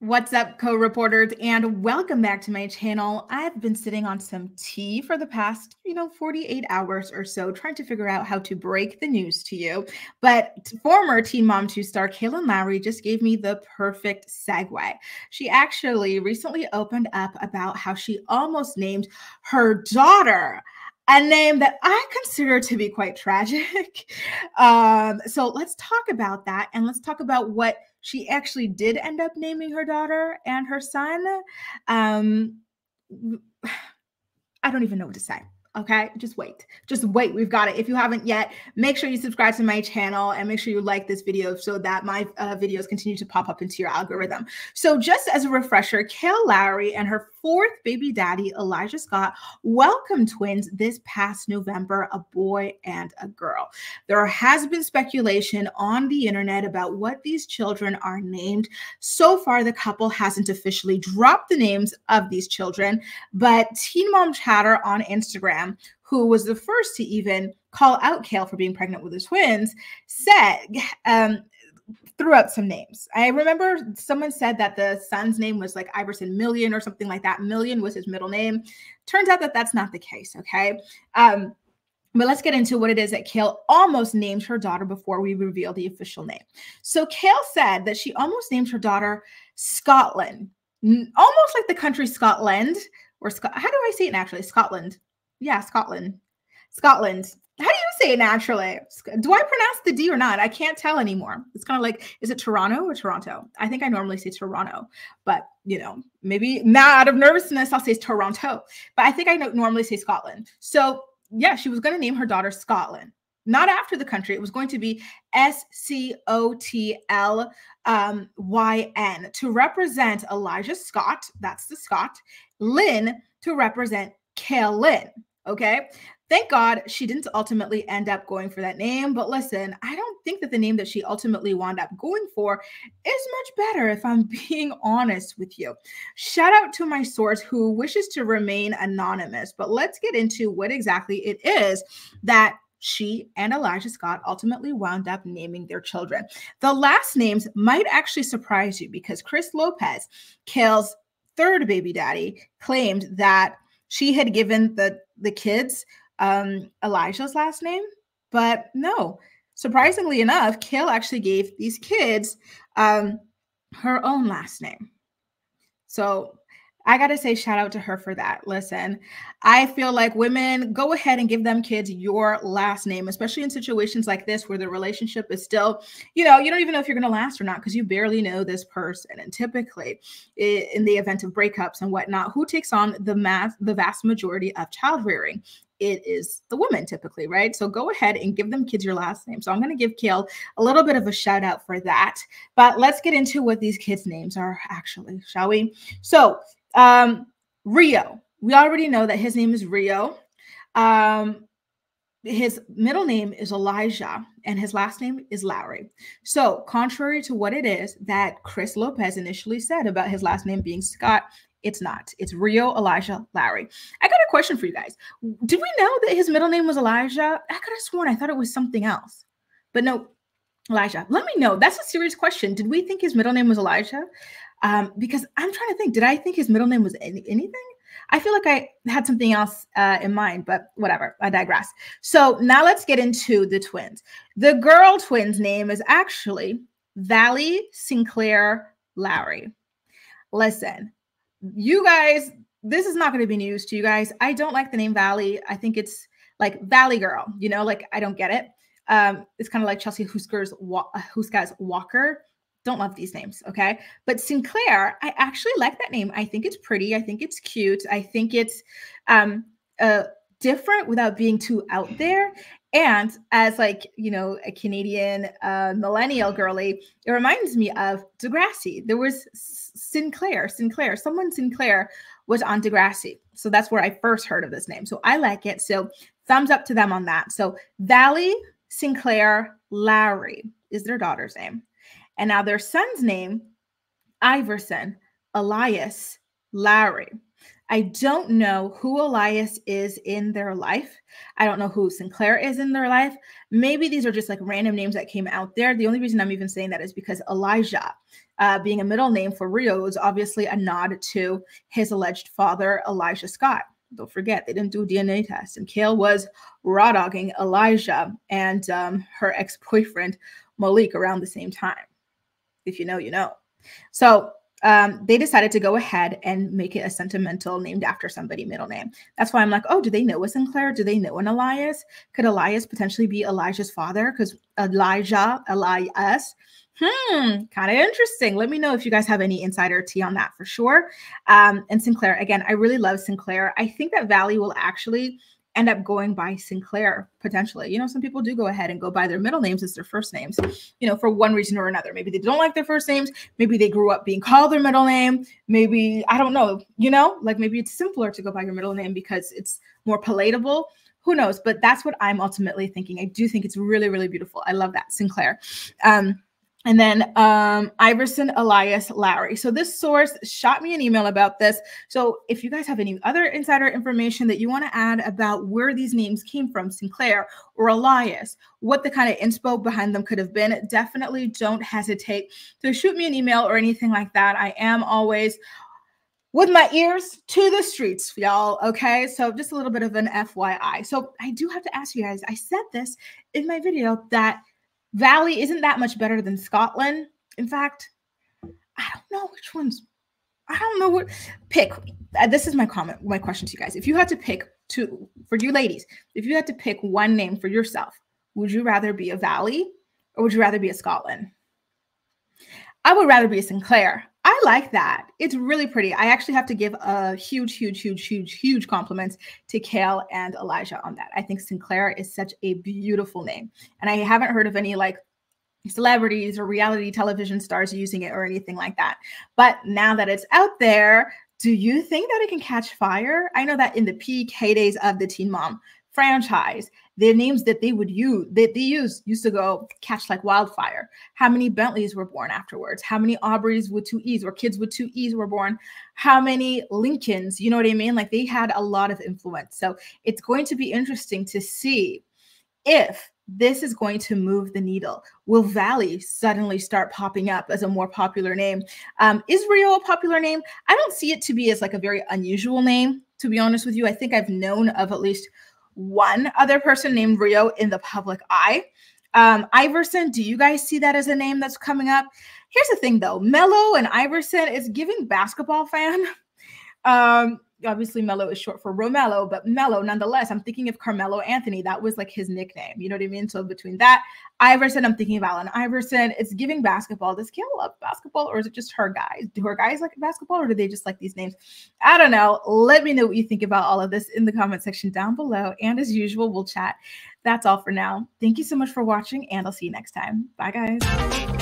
What's up, co-reporters, and welcome back to my channel. I've been sitting on some tea for the past, 48 hours or so, trying to figure out how to break the news to you. But former Teen Mom 2 star Kailyn Lowry just gave me the perfect segue. She actually recently opened up about how she almost named her daughter a name that I consider to be quite tragic. So let's talk about that, and let's talk about what she actually did end up naming her daughter and her son. Um, I don't even know what to say. Okay, just wait. Just wait. We've got it. If you haven't yet, make sure you subscribe to my channel and make sure you like this video so that my videos continue to pop up into your algorithm. So just as a refresher, Kailyn Lowry and her fourth baby daddy, Elijah Scott, welcomed twins this past November, a boy and a girl. There has been speculation on the internet about what these children are named. So far, the couple hasn't officially dropped the names of these children, but Teen Mom Chatter on Instagram, who was the first to even call out Kailyn for being pregnant with his twins, said, threw out some names. I remember someone said that the son's name was like Iverson Million or something like that. Million was his middle name. Turns out that that's not the case, okay? But let's get into what it is that Kailyn almost named her daughter before we reveal the official name. So Kailyn said that she almost named her daughter Scotland, almost like the country Scotland, or how do I say it naturally? Scotland. Yeah, Scotland. Scotland. How do you say it naturally? Do I pronounce the D or not? I can't tell anymore. It's kind of like, is it Toronto or Toronto? I think I normally say Toronto, but maybe now out of nervousness, I'll say Toronto, but I think I normally say Scotland. So yeah, she was going to name her daughter Scotland, not after the country. It was going to be Scotlyn to represent Elijah Scott. That's the Scott. Lynn to represent Kailyn. Okay. Thank God she didn't ultimately end up going for that name. But listen, I don't think that the name that she ultimately wound up going for is much better, if I'm being honest with you. Shout out to my source who wishes to remain anonymous. But let's get into what exactly it is that she and Elijah Scott ultimately wound up naming their children. The last names might actually surprise you because Chris Lopez, Kailyn's third baby daddy, claimed that she had given the kids Elijah's last name, but no, surprisingly enough, Kailyn actually gave these kids her own last name. So I got to say shout out to her for that. Listen, I feel like women, go ahead and give them kids your last name, especially in situations like this where the relationship is still, you don't even know if you're going to last or not because you barely know this person. And typically in the event of breakups and whatnot, who takes on the vast majority of child rearing? It is the woman typically, right? So go ahead and give them kids your last name. So I'm going to give Kailyn a little bit of a shout out for that. But let's get into what these kids' names are actually, shall we? So Rio, we already know that his name is Rio. His middle name is Elijah and his last name is Lowry. So contrary to what it is that Chris Lopez initially said about his last name being Scott, it's not. It's Rio Elijah Lowry. I got a question for you guys. Did we know that his middle name was Elijah? I could have sworn I thought it was something else, but no, Elijah. Let me know. That's a serious question. Did we think his middle name was Elijah? Because I'm trying to think, did I think his middle name was anything? I feel like I had something else in mind, but whatever, I digress. So now let's get into the twins. The girl twins' name is actually Valley Sinclair Lowry. Listen, you guys, this is not going to be news to you guys. I don't like the name Valley. I think it's like Valley Girl, like I don't get it. It's kind of like Chelsea Husker's Walker. Don't love these names, okay? But Sinclair, I actually like that name. I think it's pretty. I think it's cute. I think it's different without being too out there. And as like, a Canadian millennial girly, it reminds me of Degrassi. There was Sinclair, someone Sinclair was on Degrassi. So that's where I first heard of this name. So I like it. So thumbs up to them on that. So Valley Sinclair Lowry is their daughter's name. And now their son's name, Iverson Elias Lowry. I don't know who Elias is in their life. I don't know who Sinclair is in their life. Maybe these are just like random names that came out there. The only reason I'm even saying that is because Elijah, being a middle name for Rio, is obviously a nod to his alleged father, Elijah Scott. Don't forget, they didn't do a DNA test, and Kail was raw dogging Elijah and her ex-boyfriend Malik around the same time. If you know, you know. So they decided to go ahead and make it a sentimental named after somebody middle name. That's why I'm like, oh, do they know a Sinclair? Do they know an Elias? Could Elias potentially be Elijah's father? Because Elias. Kind of interesting. Let me know if you guys have any insider tea on that for sure. And Sinclair, again, I really love Sinclair. I think that Valley will actually end up going by Sinclair potentially. You know, some people do go ahead and go by their middle names as their first names, you know, for one reason or another. Maybe they don't like their first names. Maybe they grew up being called their middle name. Maybe, I don't know, you know, like maybe it's simpler to go by your middle name because it's more palatable. Who knows? But that's what I'm ultimately thinking. I do think it's really, really beautiful. I love that, Sinclair. And then Iverson Elias Lowry. So this source shot me an email about this. So if you guys have any other insider information that you want to add about where these names came from, Sinclair or Elias, what the kind of inspo behind them could have been, definitely don't hesitate to shoot me an email or anything like that. I am always with my ears to the streets, y'all. Okay, so just a little bit of an FYI. So I do have to ask you guys, I said this in my video that Valley isn't that much better than Scotland. In fact, I don't know which ones. I don't know what pick. This is my question to you guys. If you had to pick two, for you ladies, if you had to pick one name for yourself, would you rather be a Valley or would you rather be a Scotland? I would rather be a Sinclair. I like that. It's really pretty. I actually have to give a huge compliments to Kail and Elijah on that. I think Sinclair is such a beautiful name. And I haven't heard of any like celebrities or reality television stars using it or anything like that. But now that it's out there, do you think that it can catch fire? I know that in the peak heydays of the Teen Mom franchise, the names that they would use, used to go catch like wildfire. How many Bentleys were born afterwards? How many Aubreys with 2 E's or kids with 2 E's were born? How many Lincolns? You know what I mean? Like they had a lot of influence. So it's going to be interesting to see if this is going to move the needle. Will Valley suddenly start popping up as a more popular name? Is Rio a popular name? I don't see it to be as like a very unusual name, to be honest with you. I think I've known of at least one other person named Rio in the public eye. Iverson, do you guys see that as a name that's coming up? Here's the thing though, Melo and Iverson is giving basketball fan. Obviously Melo is short for Romelo, but Melo nonetheless, I'm thinking of Carmelo Anthony. That was like his nickname. You know what I mean? So between that, Iverson, I'm thinking of Allen Iverson. It's giving basketball. Does Kail love basketball or is it just her guys? Do her guys like basketball or do they just like these names? I don't know. Let me know what you think about all of this in the comment section down below. And as usual, we'll chat. That's all for now. Thank you so much for watching and I'll see you next time. Bye guys.